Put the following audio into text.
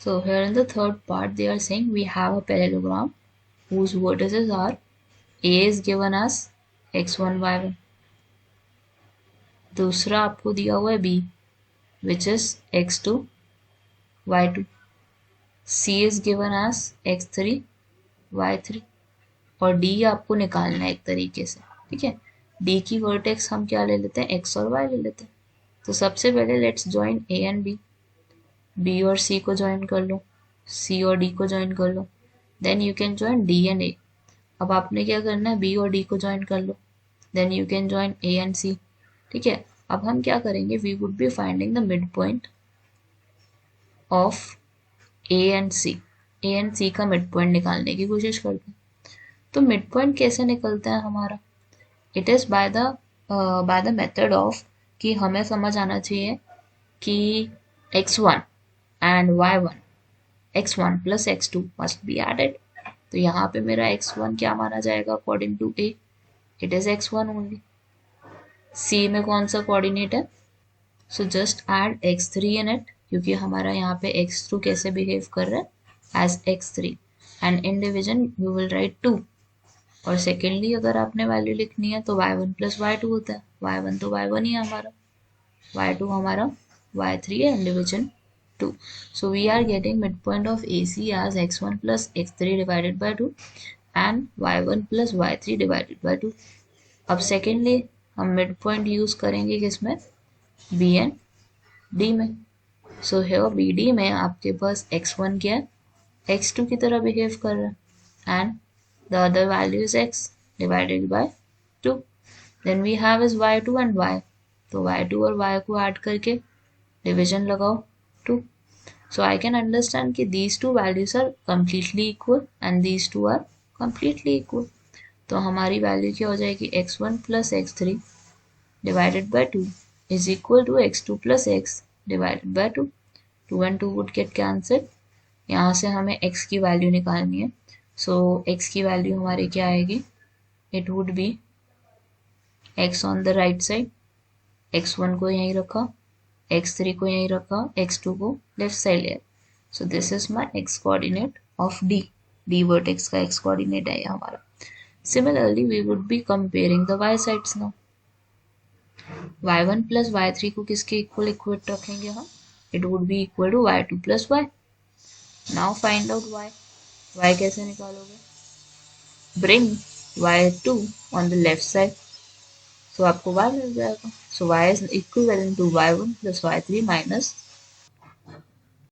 So here in the third part they are saying we have a parallelogram whose vertices are A is given as x1 y1, दूसरा आपको दिया हुआ है B which is x2 y2, C is given as x3 y3 और D आपको निकालना है एक तरीके से, ठीक है। D की वर्टेक्स हम क्या ले लेते हैं, x और y ले लेते हैं। तो सबसे पहले let's join A and B, B और C को ज्वाइन कर लो, C और D को ज्वाइन कर लो, then you can join D and A। अब आपने क्या करना है, B और D को ज्वाइन कर लो, then you can join A and C, ठीक है। अब हम क्या करेंगे, we would be finding the mid point of A and C, A and C का मिड पॉइंट निकालने की कोशिश करते हैं। तो मिड पॉइंट कैसे निकलता है हमारा, it is by the method of कि हमें समझ आना चाहिए कि x1 and y1, x1 plus x2 must be added. तो यहाँ पे मेरा x1 क्या माना जाएगा according to A, it is x1 only. C में कौन सा कोऑर्डिनेट है, so just add x3 in it, क्योंकि हमारा यहाँ पे x2 कैसे बिहेव कर रहा है as x3, and in division we will write 2। और सेकेंडली अगर आपने वैल्यू लिखनी है तो y1 प्लस y2 होता है, y1 तो y1 ही है हमारा, y2 हमारा y3 है, division 2। So we are getting midpoint of AC as x1 plus x3 divided by 2 and y1 plus y3 divided by 2। अब सेकेंडली हम मिड पॉइंट यूज करेंगे किसमें, B एंड D में। सो here BD में आपके पास x1 क्या है, x2 की तरह बिहेव कर रहा है, and the other value is x divided by 2, then we have is y2 and y, तो y2 और y को ऐड करके डिविजन लगाओ 2। So I can understand कि these two values are completely equal and these two are completely equal। तो हमारी value क्या हो जाएगी, x1 plus x3 divided by 2 is equal to x2 plus x divided by 2। 2 and 2 would get cancelled। यहाँ से हमें x की value निकालनी है, सो x की वैल्यू हमारी क्या आएगी, it would B x on the right side, x1 को यहीं रखा, x3 को यहीं रखा, x2 को लेफ्ट साइड लिया। So this is my x coordinate of D vertex का x कोऑर्डिनेट है हमारा। Similarly we would be comparing the y sides now, y1 plus y3 को किसके इक्वल इक्वेट रखेंगे हम, it would be equal to y2 plus y। Now find out y कैसे निकालोगे, bring y2 on the left side, so आपको y मिल जाएगा। So y is equivalent to y1 plus y3 minus